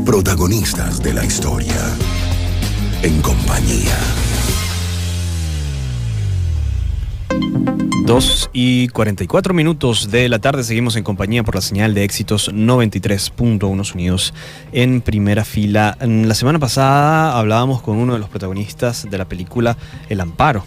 Protagonistas de la historia. En compañía. 2:44 de la tarde, seguimos en compañía por la señal de Éxitos 93.1 Sonidos en primera fila. La semana pasada hablábamos con uno de los protagonistas de la película El Amparo,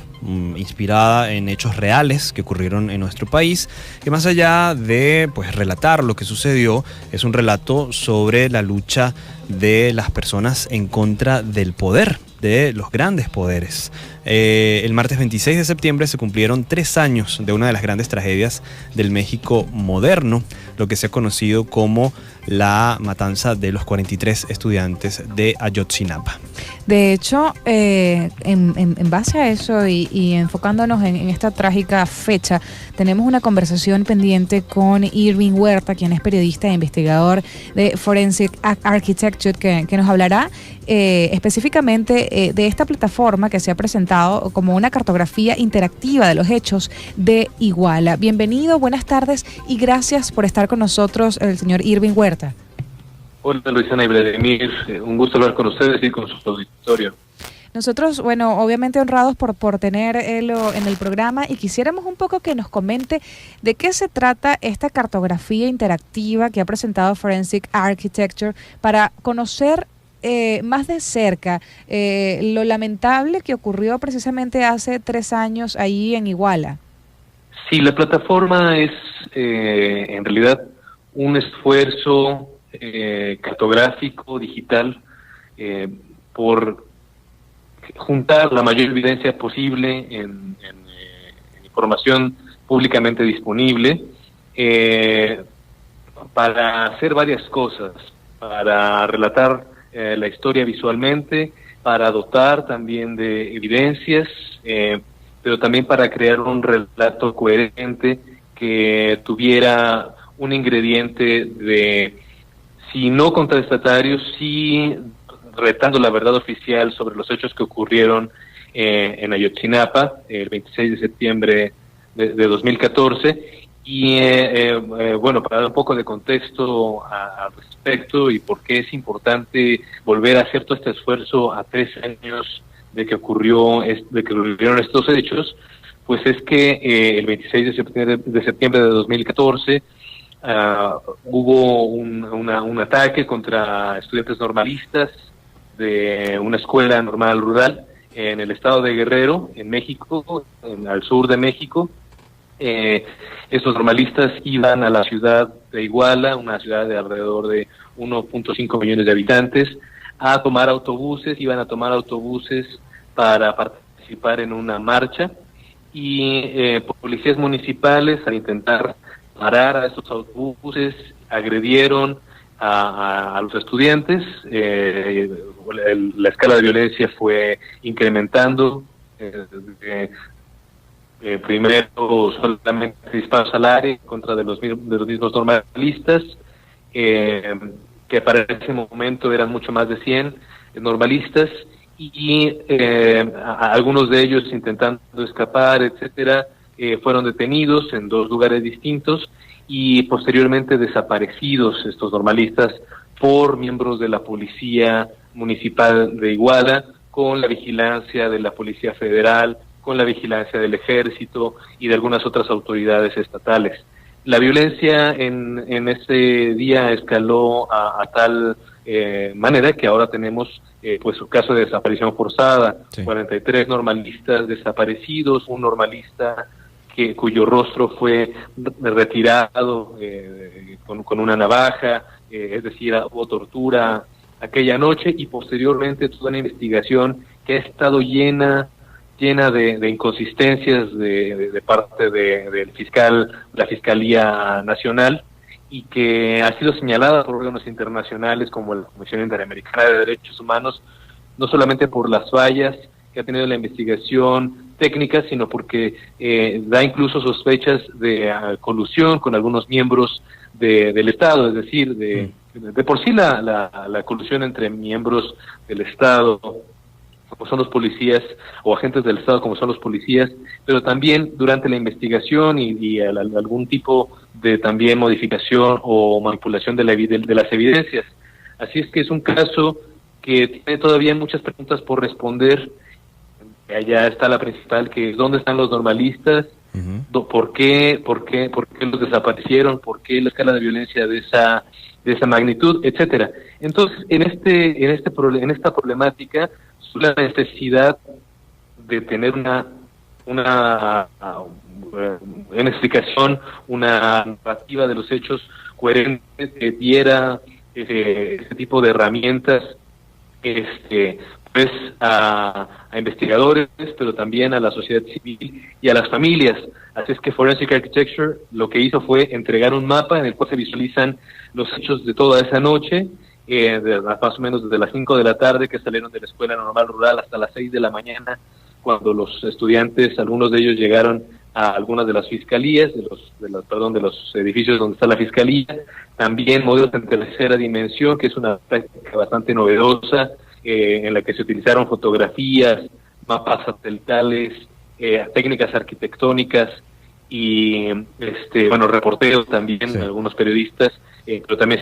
inspirada en hechos reales que ocurrieron en nuestro país, que más allá de relatar lo que sucedió, es un relato sobre la lucha de las personas en contra del poder, de los grandes poderes. El martes 26 de septiembre se cumplieron 3 años de una de las grandes tragedias del México moderno, lo que se ha conocido como la matanza de los 43 estudiantes de Ayotzinapa. De hecho, en base a eso y enfocándonos en esta trágica fecha, tenemos una conversación pendiente con Irving Huerta, quien es periodista e investigador de Forensic Architecture, que nos hablará específicamente de esta plataforma que se ha presentado como una cartografía interactiva de los hechos de Iguala. Bienvenido, buenas tardes y gracias por estar con nosotros, el señor Irving Huerta. Hola Luisana y Vladimir, un gusto hablar con ustedes y con su auditorio. Nosotros, obviamente honrados por tenerlo en el programa y quisiéramos un poco que nos comente de qué se trata esta cartografía interactiva que ha presentado Forensic Architecture para conocer más de cerca lo lamentable que ocurrió precisamente hace 3 años ahí en Iguala. Sí, la plataforma es en realidad un esfuerzo cartográfico, digital, por juntar la mayor evidencia posible en información públicamente disponible, para hacer varias cosas, para relatar la historia visualmente, para dotar también de evidencias, pero también para crear un relato coherente que tuviera un ingrediente de, si no contestatario, sí retando la verdad oficial sobre los hechos que ocurrieron en Ayotzinapa el 26 de septiembre de 2014. Y para dar un poco de contexto al respecto y por qué es importante volver a hacer todo este esfuerzo a 3 años de que ocurrieron estos hechos, pues es que el 26 de septiembre de 2014 hubo un ataque contra estudiantes normalistas de una escuela normal rural en el estado de Guerrero, en México, al sur de México. Estos normalistas iban a la ciudad de Iguala, una ciudad de alrededor de 1.5 millones de habitantes, iban a tomar autobuses para participar en una marcha, y policías municipales, al intentar parar a estos autobuses, agredieron a los estudiantes. La escala de violencia fue incrementando. Primero solamente disparos al aire en contra de los mismos normalistas, que para ese momento eran mucho más de 100 normalistas, y algunos de ellos intentando escapar, etcétera, fueron detenidos en 2 lugares distintos y posteriormente desaparecidos estos normalistas por miembros de la Policía Municipal de Iguala, con la vigilancia de la Policía Federal, con la vigilancia del Ejército y de algunas otras autoridades estatales. La violencia en ese día escaló a tal manera que ahora tenemos su caso de desaparición forzada, sí. 43 normalistas desaparecidos, un normalista cuyo rostro fue retirado con una navaja, es decir, hubo tortura aquella noche, y posteriormente toda una investigación que ha estado llena de inconsistencias de parte del fiscal, la Fiscalía Nacional, y que ha sido señalada por órganos internacionales como la Comisión Interamericana de Derechos Humanos, no solamente por las fallas que ha tenido la investigación técnica, sino porque da incluso sospechas de colusión con algunos miembros del Estado, es decir, de por sí la colusión entre miembros del Estado, como son los policías, o agentes del Estado como son los policías, pero también durante la investigación y algún tipo de también modificación o manipulación de las evidencias. Así es que es un caso que tiene todavía muchas preguntas por responder. Allá está la principal, que es ¿dónde están los normalistas? ¿Por qué los desaparecieron? ¿Por qué la escala de violencia de esa magnitud, etcétera? Entonces, en esta problemática surge la necesidad de tener una explicación, una narrativa de los hechos coherente que diera ese tipo de herramientas pues a investigadores, pero también a la sociedad civil y a las familias. Así es que Forensic Architecture lo que hizo fue entregar un mapa en el cual se visualizan los hechos de toda esa noche, más o menos desde las 5 de la tarde, que salieron de la Escuela Normal Rural, hasta las 6 de la mañana, cuando los algunos de ellos llegaron a algunas de las fiscalías, de los edificios donde está la fiscalía. También modelos en tercera dimensión, que es una práctica bastante novedosa, en la que se utilizaron fotografías, mapas satelitales, técnicas arquitectónicas y reporteros también, sí, algunos periodistas, pero también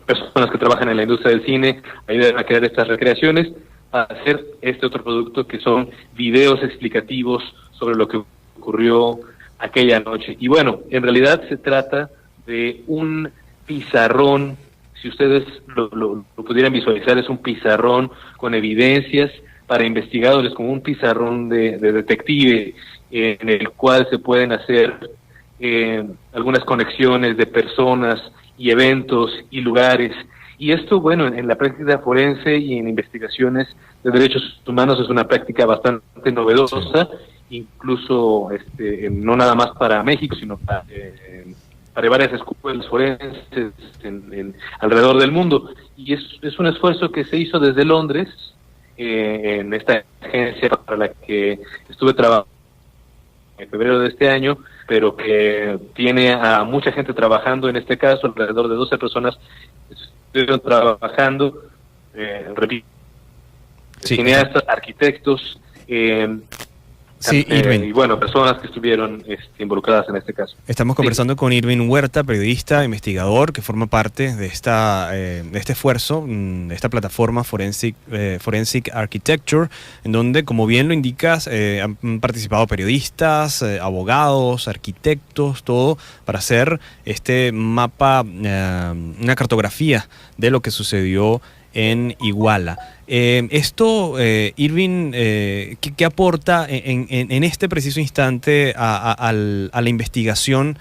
personas que trabajan en la industria del cine ayudan a crear estas recreaciones, a hacer este otro producto que son videos explicativos sobre lo que ocurrió aquella noche. Y bueno, en realidad se trata de un pizarrón. Si ustedes lo pudieran visualizar, es un pizarrón con evidencias para investigadores, como un pizarrón de detective, en el cual se pueden hacer algunas conexiones de personas y eventos y lugares. Y esto, bueno, en la práctica forense y en investigaciones de derechos humanos es una práctica bastante novedosa, sí, incluso no nada más para México, sino para varias escuelas forenses alrededor del mundo. Y es un esfuerzo que se hizo desde Londres, en esta agencia para la que estuve trabajando en febrero de este año, pero que tiene a mucha gente trabajando en este caso, alrededor de 12 personas estuvieron trabajando, repito, sí, cineastas, arquitectos, sí, Irving. Y bueno, personas que estuvieron involucradas en este caso. Estamos conversando con Irving Huerta, periodista, investigador, que forma parte de este esfuerzo, de esta plataforma Forensic Architecture, en donde, como bien lo indicas, han participado periodistas, abogados, arquitectos, todo para hacer este mapa, una cartografía de lo que sucedió en Iguala. Irving, ¿qué aporta en este preciso instante a la investigación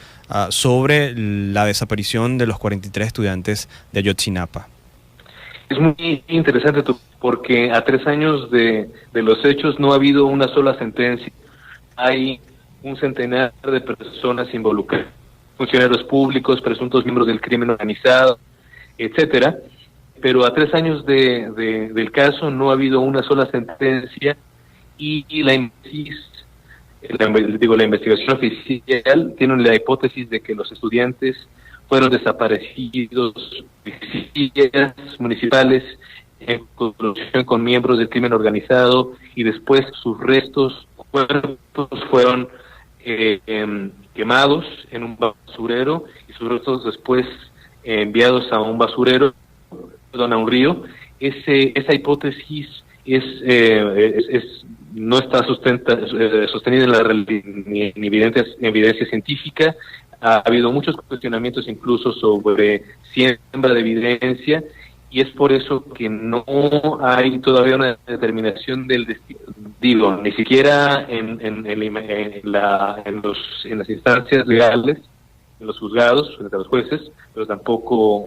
sobre la desaparición de los 43 estudiantes de Ayotzinapa? Es muy interesante porque a 3 años de los hechos no ha habido una sola sentencia. Hay un centenar de personas involucradas, funcionarios públicos, presuntos miembros del crimen organizado, etcétera. Pero a 3 años del caso no ha habido una sola sentencia y la investigación oficial tiene la hipótesis de que los estudiantes fueron desaparecidos de policías municipales en colaboración con miembros del crimen organizado, y después sus cuerpos fueron quemados en un basurero, y sus restos después enviados a un un río. Esa hipótesis no está sostenida en evidencia científica. Ha habido muchos cuestionamientos incluso sobre siembra de evidencia, y es por eso que no hay todavía una determinación del destino, ni siquiera en las instancias legales, en los juzgados, frente a los jueces, pero tampoco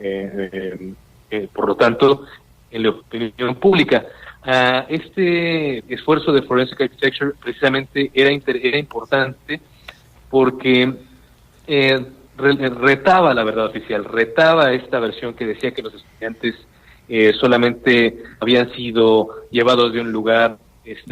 por lo tanto en la opinión pública. Este esfuerzo de Forensic Architecture precisamente era importante porque retaba la verdad oficial, retaba esta versión que decía que los estudiantes solamente habían sido llevados de un lugar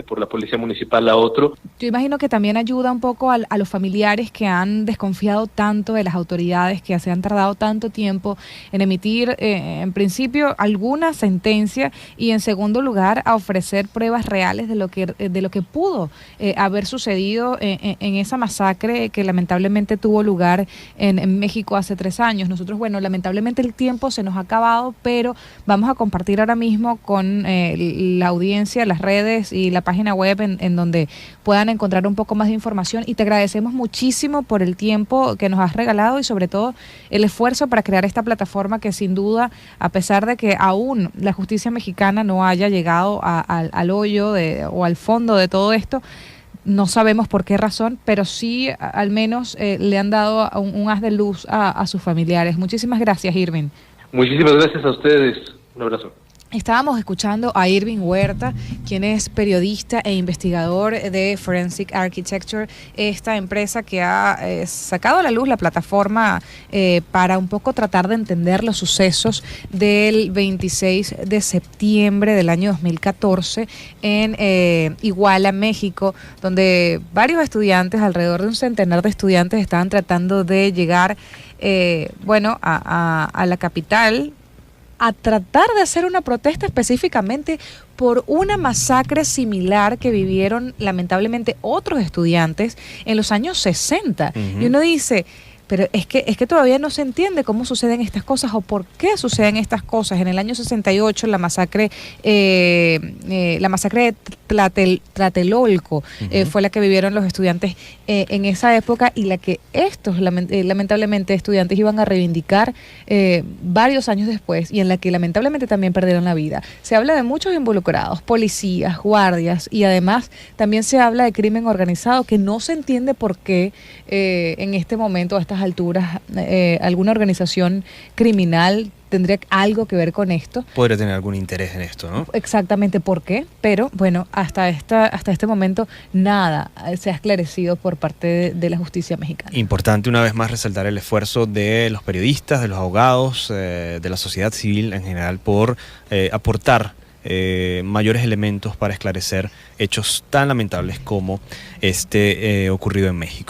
por la policía municipal a otro. Yo imagino que también ayuda un poco a los familiares que han desconfiado tanto de las autoridades, que se han tardado tanto tiempo en emitir, en principio, alguna sentencia y, en segundo lugar, a ofrecer pruebas reales de lo que pudo haber sucedido en esa masacre que lamentablemente tuvo lugar en México hace 3 años. Nosotros, bueno, lamentablemente el tiempo se nos ha acabado, pero vamos a compartir ahora mismo con la audiencia, las redes y la página web en donde puedan encontrar un poco más de información, y te agradecemos muchísimo por el tiempo que nos has regalado y sobre todo el esfuerzo para crear esta plataforma que, sin duda, a pesar de que aún la justicia mexicana no haya llegado al hoyo o al fondo de todo esto, no sabemos por qué razón, pero sí al menos le han dado un haz de luz a sus familiares. Muchísimas gracias, Irving. Muchísimas gracias a ustedes. Un abrazo. Estábamos escuchando a Irving Huerta, quien es periodista e investigador de Forensic Architecture, esta empresa que ha sacado a la luz la plataforma para un poco tratar de entender los sucesos del 26 de septiembre del año 2014 en Iguala, México, donde varios estudiantes, alrededor de un centenar de estudiantes, estaban tratando de llegar a la capital, a tratar de hacer una protesta específicamente por una masacre similar que vivieron lamentablemente otros estudiantes en los años 60. Y uno dice, pero es que todavía no se entiende cómo suceden estas cosas o por qué suceden estas cosas. En el año 68 la masacre de Tlatelolco fue la que vivieron los estudiantes en esa época, y la que estos lamentablemente estudiantes iban a reivindicar varios años después, y en la que lamentablemente también perdieron la vida. Se habla de muchos involucrados, policías, guardias, y además también se habla de crimen organizado, que no se entiende por qué en este momento, a estas alturas, alguna organización criminal tendría algo que ver con esto. Podría tener algún interés en esto, ¿no? Exactamente por qué, pero bueno, hasta este momento nada se ha esclarecido por parte de la justicia mexicana. Importante una vez más resaltar el esfuerzo de los periodistas, de los abogados, de la sociedad civil en general por aportar mayores elementos para esclarecer hechos tan lamentables como este ocurrido en México.